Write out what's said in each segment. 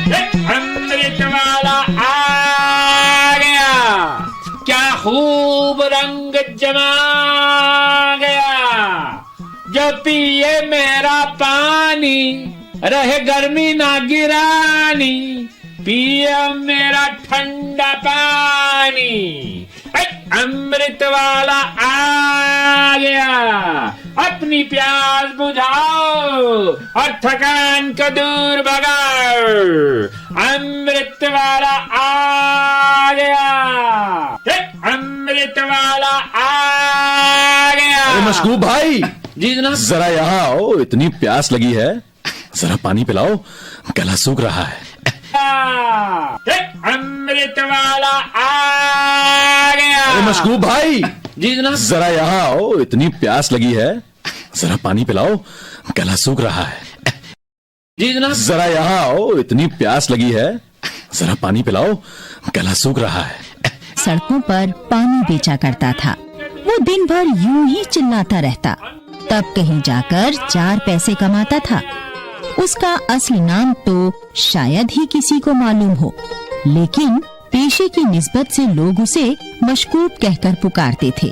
अमृत वाला आ गया, क्या खूब रंग जमा गया। जो पिए मेरा पानी, रहे गर्मी ना गिरानी, पिए मेरा ठंडा पानी। अमृत वाला आ गया, अपनी प्यास बुझाओ और थकान को दूर भगाओ। अमृत वाला आ गया, अमृत वाला आ गया। अरे मशकूब भाई, जी जनाब। जरा यहाँ आओ, इतनी प्यास लगी है, जरा पानी पिलाओ, गला सूख रहा है। अमृत वाला आ गया। अरे मशकूब भाई, जी जनाब। जरा यहाँ आओ, इतनी प्यास लगी है, जरा पानी पिलाओ, गला सूख रहा है। जी जनाब। जरा यहाँ आओ, इतनी प्यास लगी है, जरा पानी पिलाओ, गला सूख रहा है। सड़कों पर पानी बेचा करता था। वो दिन भर यूं ही चिल्लाता रहता, तब कहीं जाकर 4 पैसे कमाता था। उसका असली नाम तो शायद ही किसी को मालूम हो, लेकिन पेशे की निस्बत से लोग उसे मशकूब कहकर पुकारते थे।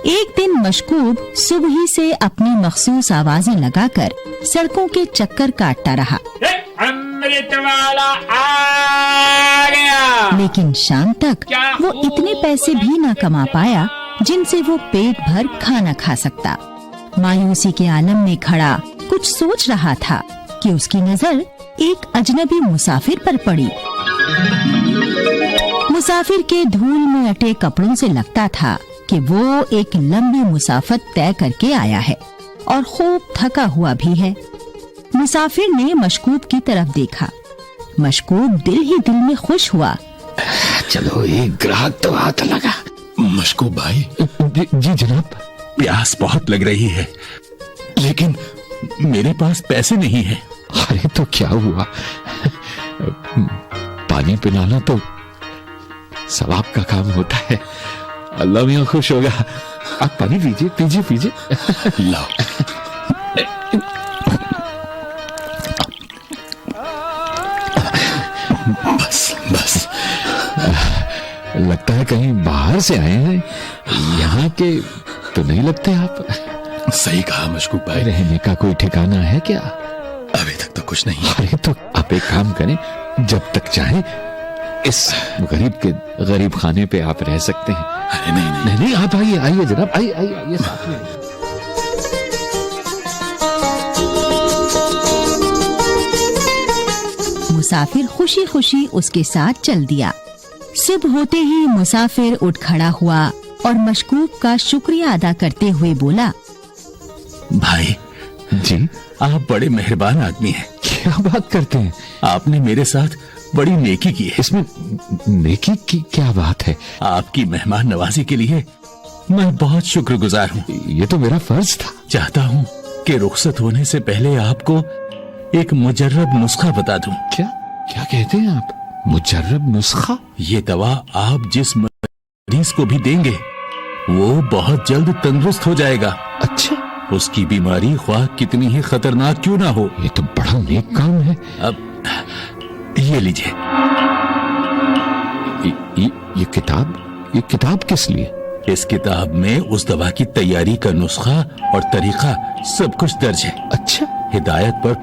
एक दिन मशकूब सुबह ही से अपनी मखसूस आवाजें लगाकर सड़कों के चक्कर काटता रहा। अमृत वाला आ गया। लेकिन शाम तक वो इतने पैसे भी न कमा पाया जिनसे वो पेट भर खाना खा सकता। मायूसी के आलम में खड़ा कुछ सोच रहा था कि उसकी नजर एक अजनबी मुसाफिर पर पड़ी। मुसाफिर के धूल में अटे कपड़ों से लगता था कि वो एक लंबी मुसाफत तय करके आया है और खूब थका हुआ भी है। मुसाफिर ने मशकूब की तरफ देखा। मशकूब दिल ही दिल में खुश हुआ। चलो एक ग्राहक तो हाथ लगा। मशकूब भाई। जी जनाब। प्यास बहुत लग रही है, लेकिन मेरे पास पैसे नहीं है। अरे तो क्या हुआ, पानी पिलाना तो सवाब का काम होता है, अल्लाह मियां खुश होगा। आप पानी पीजिए पीजिए पीजिए। लाओ। बस बस। लगता है कहीं बाहर से आए हैं, यहाँ के तो नहीं लगते आप। सही कहा मशकूब भाई। रहने का कोई ठिकाना है क्या? अभी तक तो कुछ नहीं। अरे तो आप एक काम करें, जब तक चाहें इस गरीब के गरीब खाने पे आप रह सकते हैं। अरे नहीं नहीं, नहीं, नहीं आप आइए आइए जनाब, आइए आइए आइए साथ में। मुसाफिर खुशी खुशी उसके साथ चल दिया। सुबह होते ही मुसाफिर उठ खड़ा हुआ और मशकूब का शुक्रिया अदा करते हुए बोला, भाई जी आप बड़े मेहरबान आदमी हैं। क्या बात करते हैं? आपने मेरे साथ बड़ी नेकी की है। इसमें नेकी की क्या बात है? आपकी मेहमान नवाजी के लिए मैं बहुत शुक्रगुजार हूँ। ये तो मेरा फर्ज था। चाहता हूँ कि रुखसत होने से पहले आपको एक मुजर्रब नुस्खा बता दूं। क्या क्या कहते हैं आप? मुजर्रब नुस्खा? ये दवा आप जिस मरीज को भी देंगे वो बहुत जल्द तंदुरुस्त हो जाएगा। अच्छा, उसकी बीमारी ख्वाह कितनी ही खतरनाक क्यों ना हो। ये तो बड़ा नेक काम है। अब ये लीजिए। ये किताब किस लिए? इस किताब में उस दवा की तैयारी का नुस्खा और तरीका सब कुछ दर्ज है। अच्छा, हिदायत पर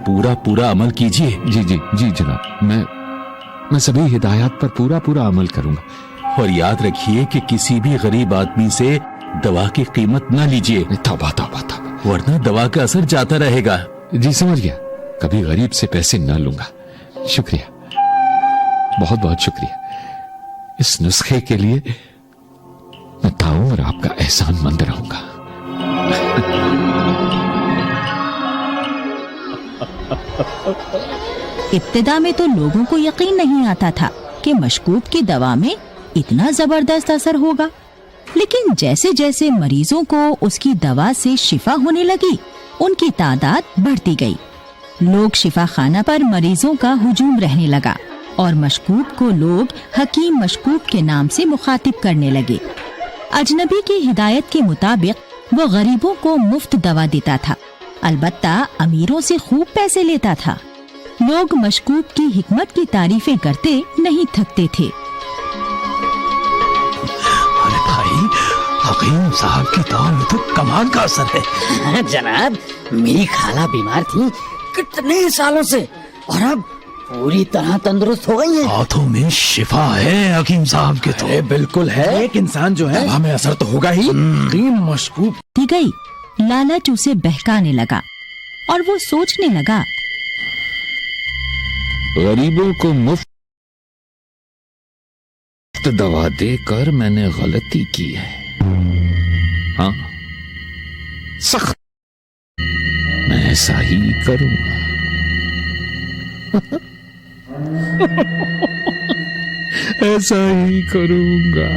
पूरा अमल कीजिए। जी जी जी जनाब, मैं सभी हिदायत पर पूरा अमल करूंगा। और याद रखिए कि किसी भी गरीब आदमी से दवा की कीमत न लीजिए, तौबा, वरना दवा का असर जाता रहेगा। जी समझ गया, कभी गरीब से पैसे न लूंगा। शुक्रिया, बहुत बहुत शुक्रिया। इस नुस्खे के लिए मैं ताउम्र आपका एहसानमंद रहूंगा। इब्तिदा में तो लोगों को यकीन नहीं आता था कि मशकूब की दवा में इतना जबरदस्त असर होगा, लेकिन जैसे जैसे मरीजों को उसकी दवा से शिफा होने लगी, उनकी तादाद बढ़ती गई। लोग शिफा खाना पर मरीजों का हुजूम रहने लगा और मशकूब को लोग हकीम मशकूब के नाम से मुखातिब करने लगे। अजनबी की हिदायत के मुताबिक वो गरीबों को मुफ्त दवा देता था, अलबत्ता अमीरों से खूब पैसे लेता था। लोग मशकूब की हिकमत की तारीफें करते नहीं थकते थे। अरे भाई, हकीम साहब की दौड़ में तो कमाल का असर है। जनाब, मेरी खाला बीमार थी कितने सालों से और अब पूरी तरह तंदुरुस्त हो गई है। हाथों में शिफा है हकीम साहब के तो। बिल्कुल है। एक इंसान जो है हमें असर तो होगा ही। मशकूब दी गई लालच उसे बहकाने लगा और वो सोचने लगा, गरीबों को मुफ्त दवा देकर मैंने गलती की है। हाँ, सख्त मैं ऐसा ही करूंगा। ऐसा ही करूंगा।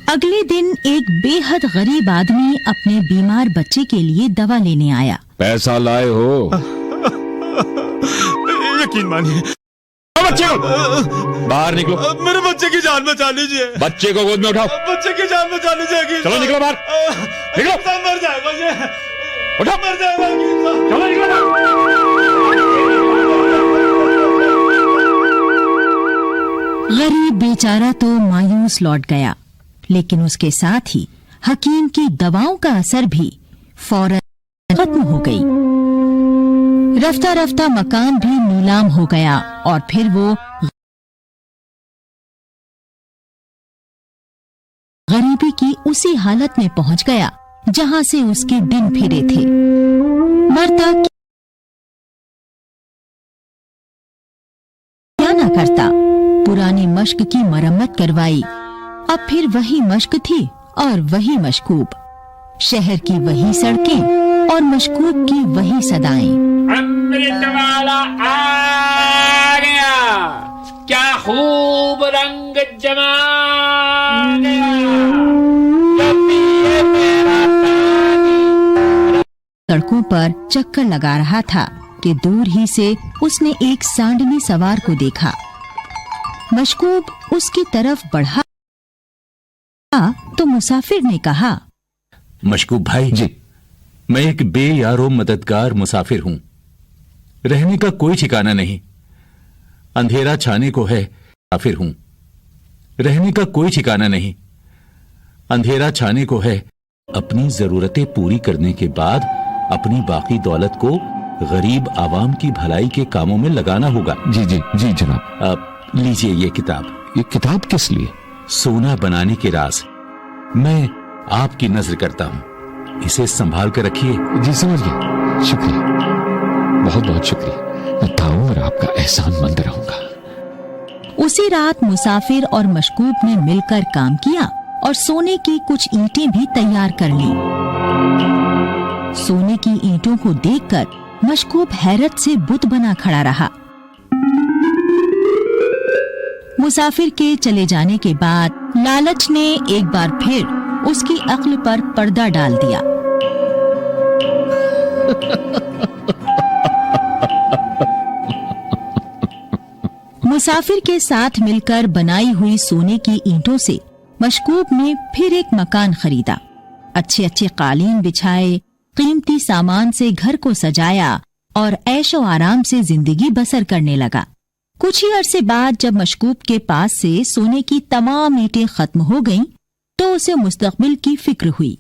अगले दिन एक बेहद गरीब आदमी अपने बीमार बच्चे के लिए दवा लेने आया। पैसा लाए हो? यकीन मानिए। बच्चे को बाहर निकलो। मेरे बच्चे की जान बचा लीजिए। बच्चे को गोद में उठाओ। बच्चे की जान बचा लीजिए। चलो निकलो बाहर। निकलो। मर जाएगा ये। उठो। मर जाएगा। चलो निकलो। गरीब बेचारा तो मायूस लौट गया, लेकिन उसके साथ ही हकीम की दवाओं का असर भी फौरन खत्म हो गई। रफ्ता रफ्ता मकान भी नीलाम हो गया और फिर वो गरीबी की उसी हालत में पहुंच गया जहां से उसके दिन फिरे थे। मरता क्या ना करता, पुरानी मश्क की मरम्मत करवाई। अब फिर वही मश्क थी और वही मशकूब, शहर की वही सड़कें और मशकूब की वही सदाएं। अमृत वाला आ गया, क्या खूब रंग जमा गया। सड़कों पर चक्कर लगा रहा था कि दूर ही से उसने एक सांडनी सवार को देखा। मशकूब उसकी तरफ बढ़ा तो मुसाफिर ने कहा, मशकूब भाई जी, मैं एक बेयारो मददगार मुसाफिर हूं। रहने का कोई ठिकाना नहीं, अंधेरा छाने को है। मुसाफिर हूं, रहने का कोई ठिकाना नहीं, अंधेरा छाने को है। अपनी जरूरतें पूरी करने के बाद अपनी बाकी दौलत को गरीब आवाम की भलाई के कामों में लगाना होगा। जी जी जी जनाब। आप लीजिए ये किताब। ये किताब किस लिए? सोना बनाने के राज। मैं आपकी नजर करता हूं, इसे संभाल कर रखिए। जी समझ गया, शुक्रिया, बहुत बहुत शुक्रिया। मैं ताऊ और आपका एहसानमंद रहूंगा। उसी रात मुसाफिर और मशकूब ने मिलकर काम किया और सोने की कुछ ईंटें भी तैयार कर ली। सोने की ईंटों को देखकर मशकूब हैरत से बुत बना खड़ा रहा। मुसाफिर के चले जाने के बाद लालच ने एक बार फिर उसकी अक्ल पर पर्दा डाल दिया। मुसाफिर के साथ मिलकर बनाई हुई सोने की ईंटों से मशकूब ने फिर एक मकान खरीदा। अच्छे अच्छे कालीन बिछाए, कीमती सामान से घर को सजाया और ऐशो आराम से जिंदगी बसर करने लगा। कुछ ही अरसे बाद जब मशकूब के पास से सोने की तमाम ईंटें खत्म हो गईं, तो उसे मुस्तकबिल की फिक्र हुई।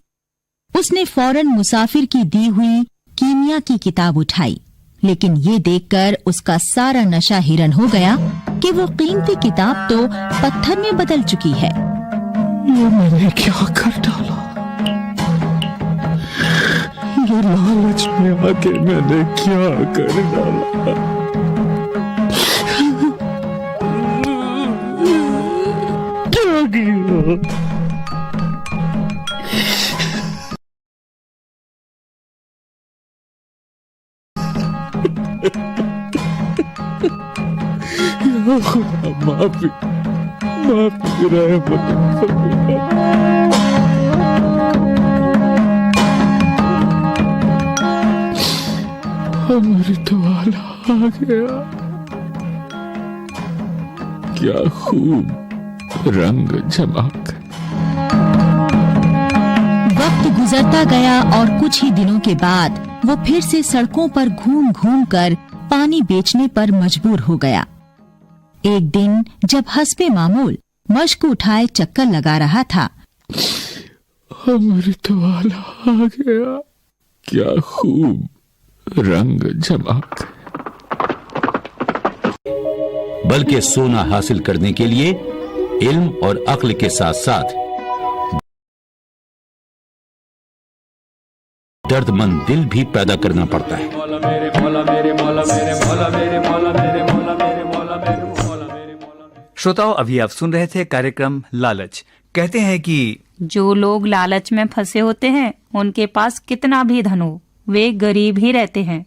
उसने फौरन मुसाफिर की दी हुई कीमिया की किताब उठाई, लेकिन ये देखकर उसका सारा नशा हिरन हो गया कि वो कीमती किताब तो पत्थर में बदल चुकी है। ये मैंने क्या कर डाला? ये लालच में आके मैंने क्या कर डाला? क्या किया? माफी अमृत वाला आ गया, क्या खूब रंग जमा कर। वक्त गुजरता गया और कुछ ही दिनों के बाद वो फिर से सड़कों पर घूम घूम कर पानी बेचने पर मजबूर हो गया। एक दिन जब हस्बे मामूल मश्क उठाए चक्कर लगा रहा था, अमृत वाला आ गया, क्या खूब रंग जमा। बल्कि सोना हासिल करने के लिए इल्म और अक्ल के साथ साथ दर्दमंद दिल भी पैदा करना पड़ता है। श्रोताओ, अभी आप सुन रहे थे कार्यक्रम लालच। कहते हैं कि जो लोग लालच में फंसे होते हैं उनके पास कितना भी धन हो, वे गरीब ही रहते हैं।